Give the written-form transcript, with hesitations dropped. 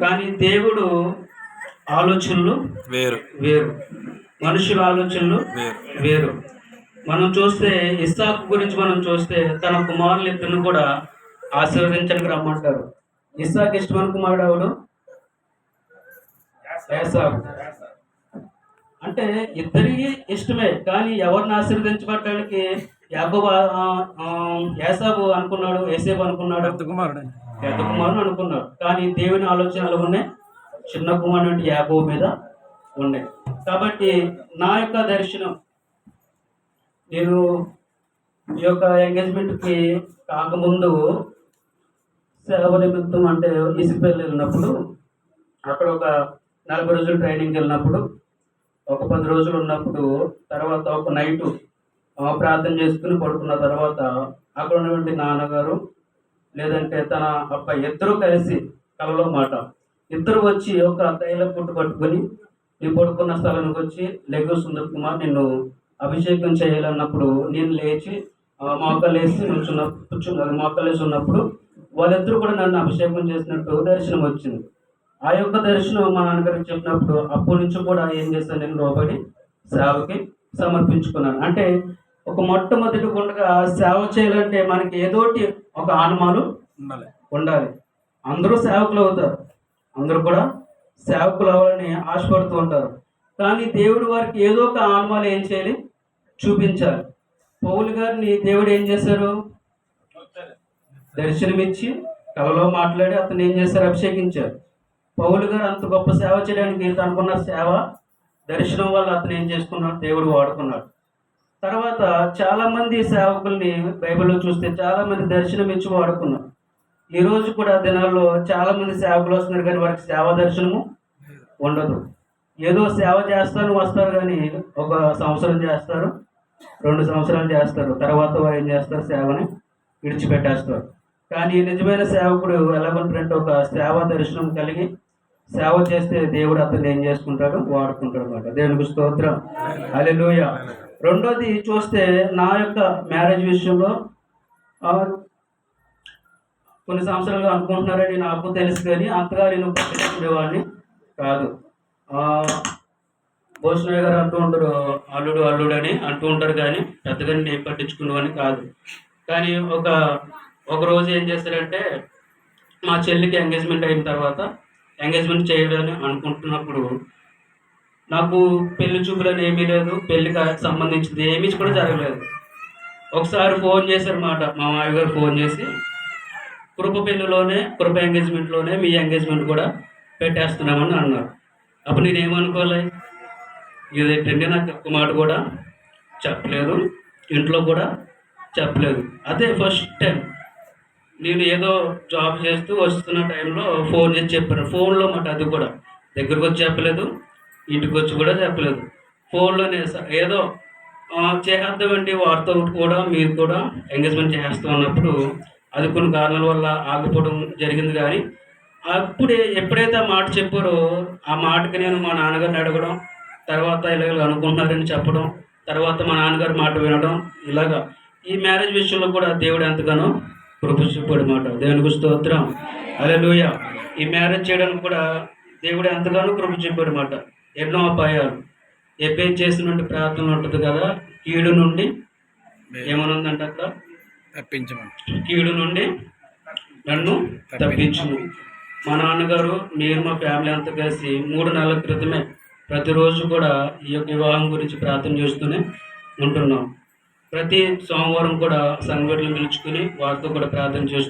కానీ దేవుడు ఆలోచనలు వేరు వేరు, మనుషుల ఆలోచనలు వేరు. వేరు. మనం చూస్తే ఇస్సాకు గురించి మనం చూస్తే తన కుమారులు ఇద్దరిని కూడా ఆశీర్వదించడానికి రమ్మంటారు. ఇస్సాకు ఇష్టమైన కుమారుడు ఎవడు? ఏసావు. అంటే ఇద్దరికి ఇష్టమే, కానీ ఎవరిని ఆశీర్వదించబడటానికి యాకోబు ఏసావు అనుకున్నాడు, ఏసేపు అనుకున్నాడు, పెద్ద కుమారుడు అనుకున్నాడు. కానీ దేవుని ఆలోచనలు ఉన్నాయి చిన్న కుమారుడు యాకోబు మీద ఉన్నాయి. కాబట్టి నా యొక్క దర్శనం, నేను ఈ యొక్క ఎంగేజ్మెంట్కి కాకముందు సేవ నిమిత్తం అంటే ఇసుకపల్లి వెళ్ళినప్పుడు, అక్కడ ఒక 40 రోజులు ట్రైనింగ్కి వెళ్ళినప్పుడు, ఒక 10 రోజులు ఉన్నప్పుడు, తర్వాత ఒక నైటు ప్రార్థన చేసుకుని పడుకున్న తర్వాత అక్కడ ఉన్నటువంటి నాన్నగారు లేదంటే తన అబ్బాయి ఇద్దరు కలిసి కలలో మాట, ఇద్దరు వచ్చి ఒక తైల పుట్టు పట్టుకొని నీ పడుకున్న స్థలానికి వచ్చి, లెగు సుందర్ కుమార్ నిన్ను అభిషేకం చేయాలన్నప్పుడు నేను లేచి మోకాలేసి మోకాలేసి ఉన్నప్పుడు వాళ్ళిద్దరూ కూడా నన్ను అభిషేకం చేసినట్టు దర్శనం వచ్చింది. ఆ యొక్క దర్శనం మా నాన్నగారికి చెప్పినప్పుడు అప్పటి నుంచి కూడా ఏం చేశాను, నేను లోబడి సేవకి సమర్పించుకున్నాను. అంటే ఒక మొట్టమొదటి గుండగా సేవ చేయాలంటే మనకి ఏదోటి ఒక ఆనమాలు ఉండాలి. అందరూ సేవకులు అవుతారు, అందరూ కూడా సేవకులు అవ్వాలని ఆశపడుతూ ఉంటారు. కానీ దేవుడు వారికి ఏదో ఒక ఆనమాలు ఏం చేయాలి, చూపించాలి. పౌలు గారిని దేవుడు ఏం చేశారు, దర్శనమిచ్చి కలలో మాట్లాడి అతను ఏం చేశారు, అభిషేకించారు. పౌలు గారు అంత గొప్ప సేవ చేయడానికి తనకున్న సేవ దర్శనం వల్ల అతను ఏం చేసుకున్నాడు, దేవుడు వాడుకున్నాడు. తర్వాత చాలామంది సేవకుల్ని బైబిల్లో చూస్తే చాలామంది దర్శనం ఇచ్చి వాడుకున్నారు. ఈరోజు కూడా దినాల్లో చాలామంది సేవకులు వస్తున్నారు, కానీ వారికి సేవా దర్శనము ఉండదు. ఏదో సేవ చేస్తాను వస్తారు, కానీ ఒక సంవత్సరం చేస్తారు, 2 సంవత్సరాలు చేస్తారు, తర్వాత వారు ఏం చేస్తారు, సేవని విడిచిపెట్టేస్తారు. కానీ నిజమైన సేవకుడు ఎలాగుంటారంటే ఒక సేవా దర్శనం కలిగి సేవ చేస్తే దేవుడు అతన్ని ఏం చేసుకుంటాడు, వాడుకుంటాడు అన్నమాట. దేవునికి స్తోత్రం, హల్లెలూయా. రెండోది చూస్తే నా యొక్క మ్యారేజ్ విషయంలో కొన్ని సంవత్సరాలుగా అనుకుంటున్నారని నాకు తెలుసు, కానీ అంతగా నేను పట్టించుకునేవాడిని కాదు. భూషణయ్య గారు అంటూ ఉంటారు, అల్లుడు అల్లుడు అని అంటూ ఉంటారు, కానీ పెద్దగా నేను పట్టించుకునేవాడిని కాదు. కానీ ఒక రోజు ఏం చేశారంటే, మా చెల్లికి ఎంగేజ్మెంట్ అయిన తర్వాత ఎంగేజ్మెంట్ చేయాలని అనుకుంటున్నప్పుడు నాకు పెళ్లి చూపులని ఏమీ లేదు, పెళ్లికి సంబంధించింది ఏమీ కూడా జరగలేదు. ఒకసారి ఫోన్ చేశారన్నమాట, మా మామయ్య గారు ఫోన్ చేసి, కృప ఎంగేజ్మెంట్లోనే మీ ఎంగేజ్మెంట్ కూడా పెట్టేస్తున్నామని అన్నారు. అప్పుడు నేనేమనుకోలే, ఇదేంటంటే నాకు ఒక్క మాట కూడా చెప్పలేదు, ఇంట్లో కూడా చెప్పలేదు. అదే ఫస్ట్ టైం నేను ఏదో జాబ్ చేస్తూ వస్తున్న టైంలో ఫోన్ చేసి చెప్పాను. ఫోన్లో మాట, అది కూడా దగ్గరకు వచ్చి చెప్పలేదు, ఇంటికి వచ్చి కూడా చెప్పలేదు, ఫోన్లోనే ఏదో చేద్దామండి వారితో కూడా మీరు కూడా ఎంగేజ్మెంట్ చేస్తూ ఉన్నప్పుడు అది కొన్ని కారణాల వల్ల ఆగిపోవడం జరిగింది. కానీ అప్పుడే ఎప్పుడైతే ఆ మాట చెప్పారో ఆ మాటకి నేను మా నాన్నగారిని అడగడం, తర్వాత ఇలాగ అనుకుంటున్నారని చెప్పడం, తర్వాత మా నాన్నగారి మాట వినడం, ఇలాగా ఈ మ్యారేజ్ విషయంలో కూడా దేవుడు ఎంతగానో కృప చూపాడు మాట. దేవునికి స్తోత్రం, హల్లెలూయా. ఈ మ్యారేజ్ చేయడానికి కూడా దేవుడు ఎంతగానో కృప చూపాడు మాట. ఎన్నో అపాయాలు, ఎప్పేం చేసినట్టు ప్రార్థన ఉంటుంది కదా, కీడు నుండి ఏమనుందంటే అక్కడ తప్పించమని, కీడు నుండి నన్ను తప్పించుము. మా నాన్నగారు నేను మా ఫ్యామిలీ అంతా కలిసి 3 నెలల క్రితమే ప్రతిరోజు కూడా ఈ యొక్క వివాహం గురించి ప్రార్థన చేస్తూనే ఉంటున్నాం. ప్రతి సోమవారం కూడా సంఘటనలు పిలుచుకుని వారితో కూడా ప్రార్థన చేస్తూ